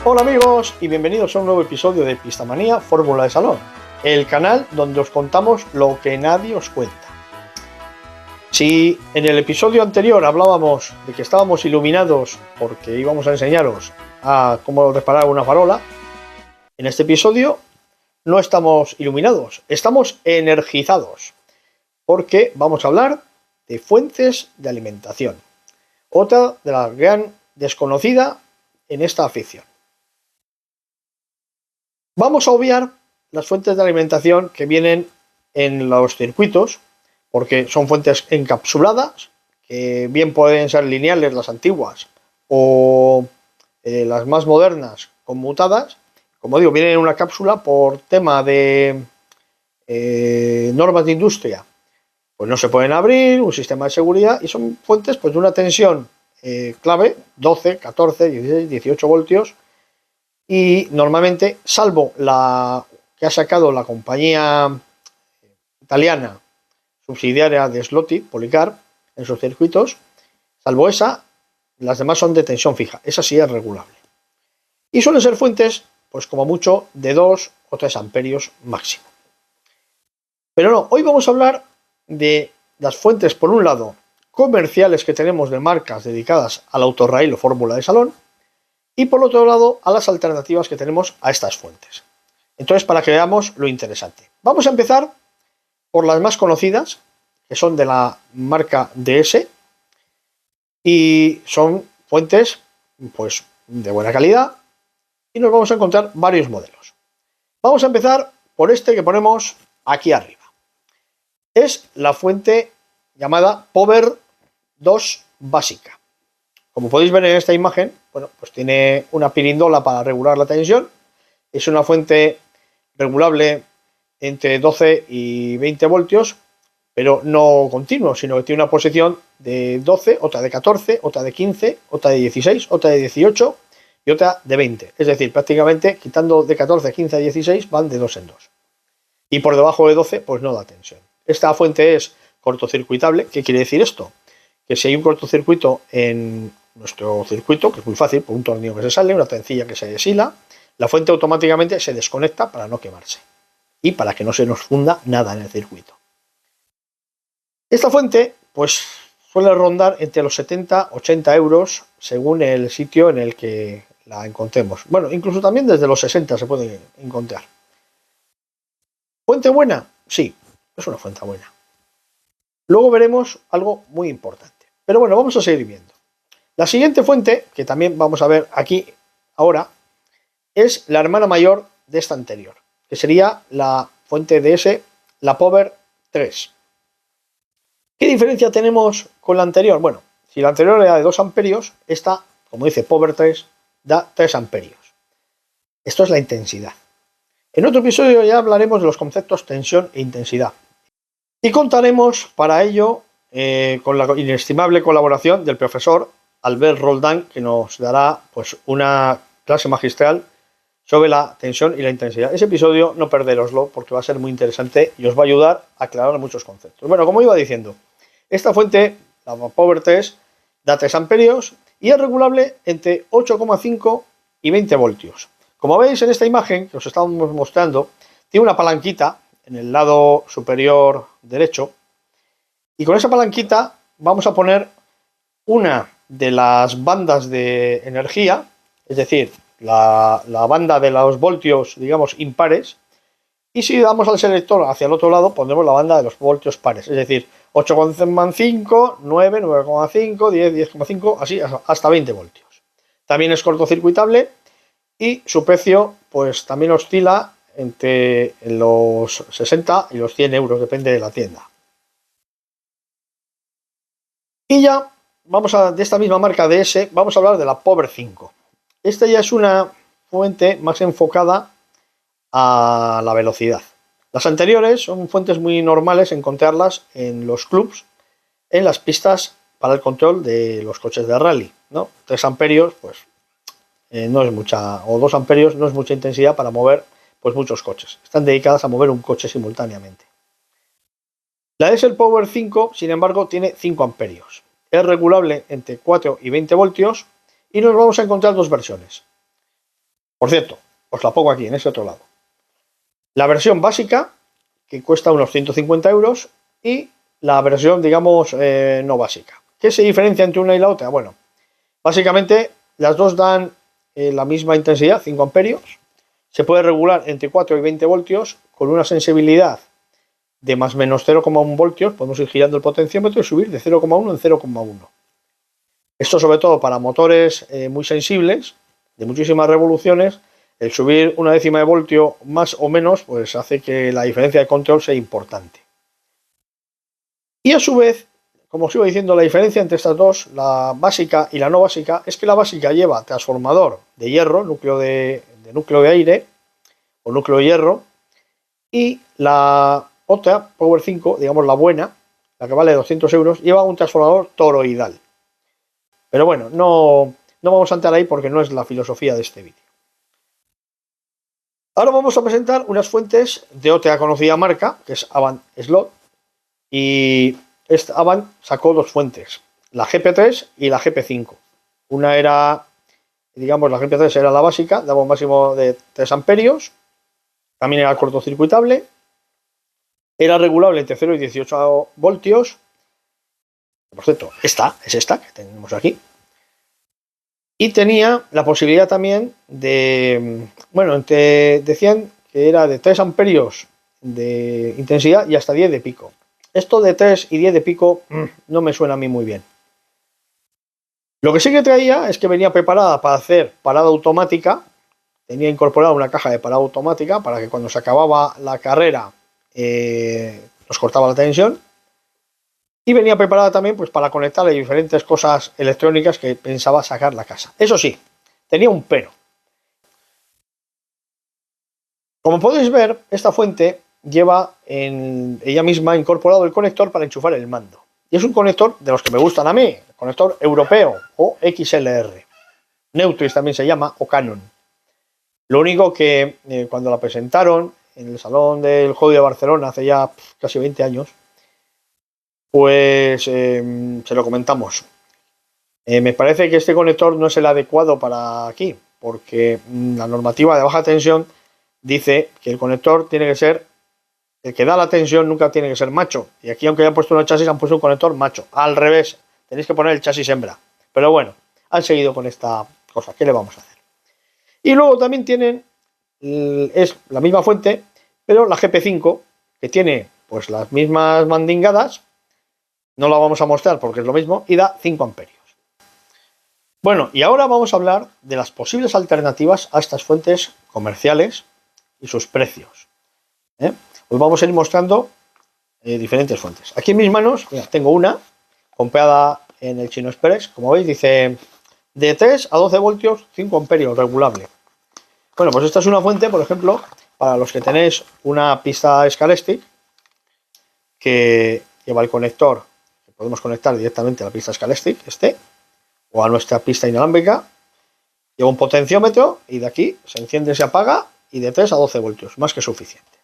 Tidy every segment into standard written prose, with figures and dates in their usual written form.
Hola amigos y bienvenidos a un nuevo episodio de Pistamanía Fórmula de Salón, el canal donde os contamos lo que nadie os cuenta. Si en el episodio anterior hablábamos de que estábamos iluminados porque íbamos a enseñaros a cómo reparar una farola, en este episodio no estamos iluminados, estamos energizados, porque vamos a hablar de fuentes de alimentación, otra de la gran desconocida en esta afición. Vamos a obviar las fuentes de alimentación que vienen en los circuitos, porque son fuentes encapsuladas, que bien pueden ser lineales las antiguas o las más modernas conmutadas. Como digo, vienen en una cápsula por tema de normas de industria, pues no se pueden abrir, un sistema de seguridad, y son fuentes pues de una tensión clave, 12, 14, 16, 18 voltios, y normalmente, salvo la que ha sacado la compañía italiana subsidiaria de Slotti, Policar, en sus circuitos, salvo esa, las demás son de tensión fija. Esa sí es regulable. Y suelen ser fuentes, pues como mucho, de 2 o 3 amperios máximo. Pero no, hoy vamos a hablar de las fuentes, por un lado, comerciales que tenemos de marcas dedicadas al autorraíl o fórmula de salón, y por otro lado a las alternativas que tenemos a estas fuentes. Entonces, para que veamos lo interesante, vamos a empezar por las más conocidas, que son de la marca DS, y son fuentes pues de buena calidad, y nos vamos a encontrar varios modelos. Vamos a empezar por este que ponemos aquí arriba. Es la fuente llamada Power 2 básica. Como podéis ver en esta imagen, bueno, pues tiene una pirindola para regular la tensión. Es una fuente regulable entre 12 y 20 voltios, pero no continuo, sino que tiene una posición de 12, otra de 14, otra de 15, otra de 16, otra de 18 y otra de 20. Es decir, prácticamente quitando de 14, 15 a 16 van de 2 en 2. Y por debajo de 12 pues no da tensión. Esta fuente es cortocircuitable. ¿Qué quiere decir esto? Que si hay un cortocircuito en nuestro circuito, que es muy fácil, por un tornillo que se sale, una tencilla que se deshila, la fuente automáticamente se desconecta para no quemarse y para que no se nos funda nada en el circuito. Esta fuente pues suele rondar entre los 70-80 euros según el sitio en el que la encontremos. Bueno, incluso también desde los 60 se puede encontrar. ¿Fuente buena? Sí, es una fuente buena. Luego veremos algo muy importante. Pero bueno, vamos a seguir viendo. La siguiente fuente, que también vamos a ver aquí ahora, es la hermana mayor de esta anterior, que sería la fuente DS, la Power 3. ¿Qué diferencia tenemos con la anterior? Bueno, si la anterior era de 2 amperios, esta, como dice Power 3, da 3 amperios. Esto es la intensidad. En otro episodio ya hablaremos de los conceptos tensión e intensidad. Y contaremos para ello con la inestimable colaboración del profesor Albert Roldán, que nos dará pues una clase magistral sobre la tensión y la intensidad. Ese episodio no perderoslo porque va a ser muy interesante y os va a ayudar a aclarar muchos conceptos. Bueno, como iba diciendo, esta fuente, la Power 3, da 3 amperios y es regulable entre 8,5 y 20 voltios. Como veis en esta imagen que os estamos mostrando, tiene una palanquita en el lado superior derecho, y con esa palanquita vamos a poner una de las bandas de energía, es decir, la banda de los voltios, digamos, impares, y si damos al selector hacia el otro lado, pondremos la banda de los voltios pares, es decir, 8,5, 9, 9,5, 10, 10,5, así hasta 20 voltios. También es cortocircuitable y su precio pues también oscila entre los 60 y los 100 euros, depende de la tienda. Y ya vamos a, de esta misma marca DS, vamos a hablar de la Power 5. Esta ya es una fuente más enfocada a la velocidad. Las anteriores son fuentes muy normales encontrarlas en los clubs, en las pistas para el control de los coches de rally, ¿no? 3 amperios, pues no es mucha, o 2 amperios no es mucha intensidad para mover pues muchos coches. Están dedicadas a mover un coche simultáneamente. La DS Power 5, sin embargo, tiene 5 amperios. Es regulable entre 4 y 20 voltios y nos vamos a encontrar dos versiones. Por cierto, os la pongo aquí, en ese otro lado. La versión básica, que cuesta unos 150 euros, y la versión, digamos, no básica. ¿Qué se diferencia entre una y la otra? Bueno, básicamente las dos dan la misma intensidad, 5 amperios. Se puede regular entre 4 y 20 voltios con una sensibilidad de más o menos 0,1 voltios. Podemos ir girando el potenciómetro y subir de 0,1 en 0,1. Esto sobre todo para motores muy sensibles, de muchísimas revoluciones. El subir una décima de voltio más o menos, pues hace que la diferencia de control sea importante. Y a su vez, como os iba diciendo, la diferencia entre estas dos, la básica y la no básica, es que la básica lleva transformador de hierro, núcleo de aire o núcleo de hierro, y la otra, Power 5, digamos la buena, la que vale 200 euros, lleva un transformador toroidal. Pero bueno, no vamos a entrar ahí porque no es la filosofía de este vídeo. Ahora vamos a presentar unas fuentes de otra conocida marca, que es Avant Slot, y Avant sacó dos fuentes, la GP3 y la GP5. Una era, digamos, la GP3 era la básica, daba un máximo de 3 amperios, también era cortocircuitable, era regulable entre 0 y 18 voltios. Por cierto, esta que tenemos aquí. Y tenía la posibilidad también de, bueno, decían que era de 3 amperios de intensidad y hasta 10 de pico. Esto de 3 y 10 de pico no me suena a mí muy bien. Lo que sí que traía es que venía preparada para hacer parada automática. Tenía incorporada una caja de parada automática para que cuando se acababa la carrera nos cortaba la tensión. Y venía preparada también pues para conectarle diferentes cosas electrónicas que pensaba sacar la casa. Eso sí, tenía un pero. Como podéis ver, esta fuente lleva en ella misma incorporado el conector para enchufar el mando. Y es un conector de los que me gustan a mí, el conector europeo o XLR. Neutris también se llama, o Canon. Lo único que cuando la presentaron en el Salón del Juego de Barcelona hace ya casi 20 años, pues se lo comentamos. Me parece que este conector no es el adecuado para aquí, porque la normativa de baja tensión dice que el conector tiene que ser, el que da la tensión nunca tiene que ser macho. Y aquí, aunque hayan puesto un chasis, han puesto un conector macho. Al revés, tenéis que poner el chasis hembra. Pero bueno, han seguido con esta cosa. ¿Qué le vamos a hacer? Y luego también tienen, es la misma fuente, pero la GP5, que tiene pues las mismas mandingadas. No la vamos a mostrar porque es lo mismo y da 5 amperios. Bueno, y ahora vamos a hablar de las posibles alternativas a estas fuentes comerciales y sus precios. Os vamos a ir mostrando diferentes fuentes. Aquí en mis manos, mira, tengo una comprada en el Chino Express. Como veis, dice de 3 a 12 voltios, 5 amperios, regulable. Bueno, pues esta es una fuente, por ejemplo, para los que tenéis una pista Scalextric que lleva el conector. Podemos conectar directamente a la pista Scalextric, o a nuestra pista inalámbrica. Lleva un potenciómetro y de aquí se enciende y se apaga, y de 3 a 12 voltios, más que suficiente.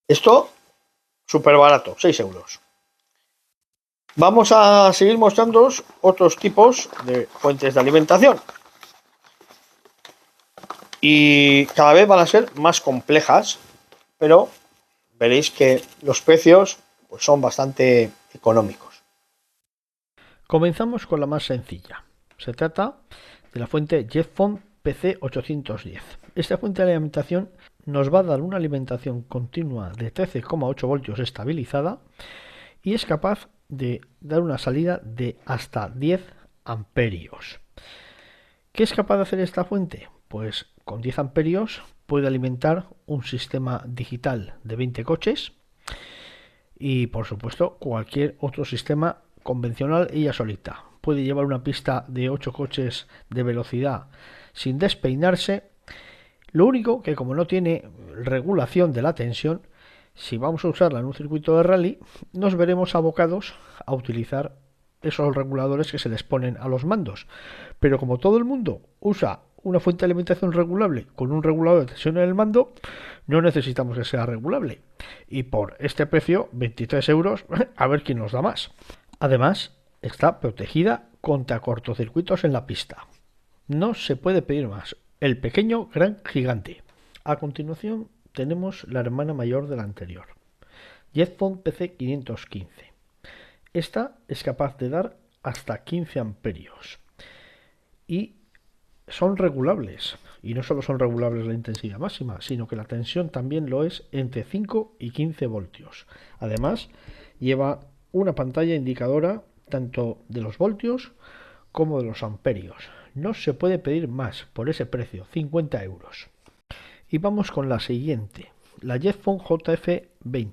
Esto, súper barato, 6 euros. Vamos a seguir mostrándoos otros tipos de fuentes de alimentación. Y cada vez van a ser más complejas, pero veréis que los precios pues, son bastante económicos. Comenzamos con la más sencilla. Se trata de la fuente Jetphone PC810. Esta fuente de alimentación nos va a dar una alimentación continua de 13,8 voltios estabilizada y es capaz de dar una salida de hasta 10 amperios. ¿Qué es capaz de hacer esta fuente? Pues con 10 amperios puede alimentar un sistema digital de 20 coches y por supuesto cualquier otro sistema convencional ella solita. Puede llevar una pista de 8 coches de velocidad sin despeinarse. Lo único que como no tiene regulación de la tensión, si vamos a usarla en un circuito de rally, nos veremos abocados a utilizar esos reguladores que se les ponen a los mandos. Pero como todo el mundo usa una fuente de alimentación regulable con un regulador de tensión en el mando, no necesitamos que sea regulable. Y por este precio, 23 euros, a ver quién nos da más. Además, está protegida contra cortocircuitos en la pista. No se puede pedir más. el pequeño gran gigante. A continuación tenemos la hermana mayor de la anterior, Jetphone PC515. Esta es capaz de dar hasta 15 amperios y son regulables. Y no solo son regulables la intensidad máxima, sino que la tensión también lo es entre 5 y 15 voltios. Además, lleva una pantalla indicadora tanto de los voltios como de los amperios. No se puede pedir más por ese precio, 50 euros. Y vamos con la siguiente, la Jetphone JF20.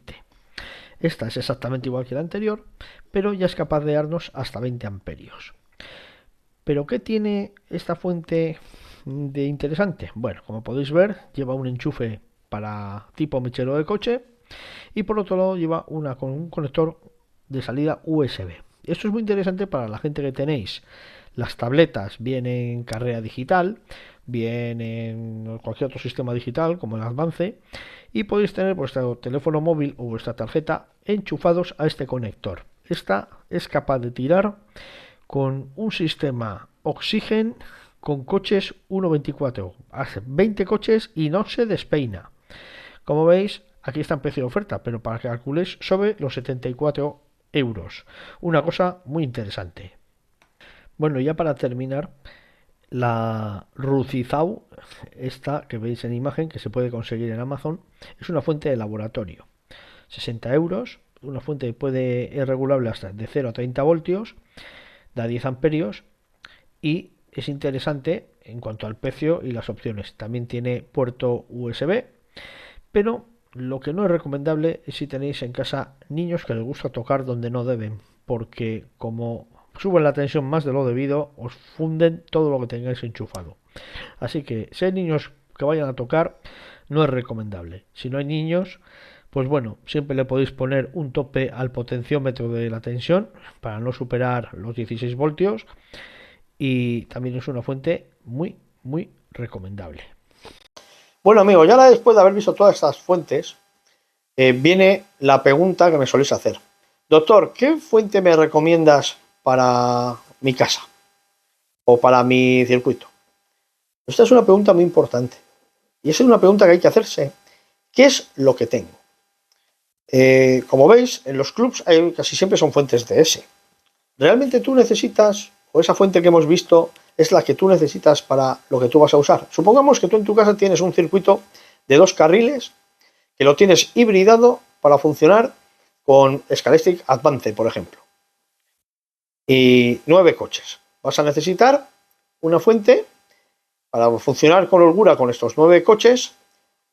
Esta es exactamente igual que la anterior, pero ya es capaz de darnos hasta 20 amperios. ¿Pero qué tiene esta fuente de interesante? Bueno, como podéis ver, lleva un enchufe para tipo mechero de coche y por otro lado lleva con un conector de salida USB. Esto es muy interesante para la gente que tenéis las tabletas bien en carrera digital, bien en cualquier otro sistema digital como el Advance, y podéis tener vuestro teléfono móvil o vuestra tarjeta enchufados a este conector. Esta es capaz de tirar con un sistema Oxygen con coches 1.24, hace 20 coches y no se despeina. Como veis, aquí está en precio de oferta, pero para que calculéis sobre los 74 euros. Una cosa muy interesante. Bueno, ya para terminar, la Ruzizau, esta que veis en imagen, que se puede conseguir en Amazon, es una fuente de laboratorio. 60 euros, una fuente que es regulable hasta de 0 a 30 voltios, da 10 amperios y es interesante en cuanto al precio y las opciones. También tiene puerto USB, pero lo que no es recomendable es si tenéis en casa niños que les gusta tocar donde no deben, porque como suben la tensión más de lo debido, os funden todo lo que tengáis enchufado. Así que si hay niños que vayan a tocar, no es recomendable. Si no hay niños, pues bueno, siempre le podéis poner un tope al potenciómetro de la tensión para no superar los 16 voltios y también es una fuente muy recomendable. Bueno amigos, ya después de haber visto todas estas fuentes, viene la pregunta que me soléis hacer. Doctor, ¿qué fuente me recomiendas para mi casa o para mi circuito? Esta es una pregunta muy importante y esa es una pregunta que hay que hacerse. ¿Qué es lo que tengo? Como veis, en los clubs casi siempre son fuentes DS. ¿Realmente tú necesitas, o esa fuente que hemos visto es la que tú necesitas para lo que tú vas a usar? Supongamos que tú en tu casa tienes un circuito de 2 carriles que lo tienes hibridado para funcionar con Scalextric Advance, por ejemplo, y 9 coches. Vas a necesitar una fuente para funcionar con holgura con estos 9 coches,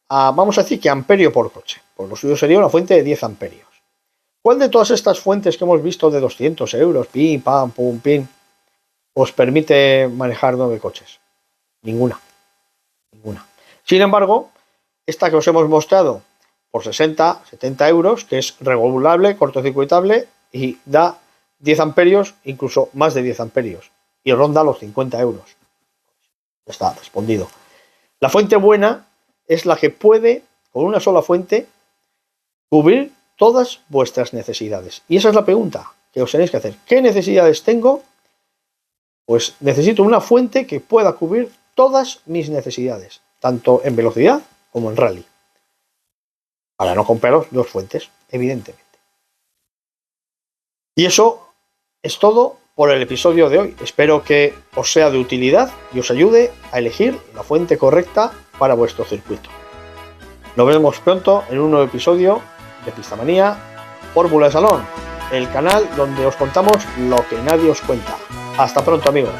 vamos a decir que amperio por coche. Pues lo suyo sería una fuente de 10 amperios. ¿Cuál de todas estas fuentes que hemos visto de 200 euros, pim, pam, pum, pim, os permite manejar 9 coches? Ninguna. Sin embargo, esta que os hemos mostrado por 60, 70 euros, que es regulable, cortocircuitable y da 10 amperios, incluso más de 10 amperios, y ronda los 50 euros. Ya está respondido. La fuente buena es la que puede, con una sola fuente, cubrir todas vuestras necesidades. Y esa es la pregunta que os tenéis que hacer. ¿Qué necesidades tengo? Pues necesito una fuente que pueda cubrir todas mis necesidades, tanto en velocidad como en rally. Para no compraros 2 fuentes, evidentemente. Y eso es todo por el episodio de hoy. Espero que os sea de utilidad y os ayude a elegir la fuente correcta para vuestro circuito. Nos vemos pronto en un nuevo episodio de Pistamanía Fórmula de Salón, el canal donde os contamos lo que nadie os cuenta. Hasta pronto amigos.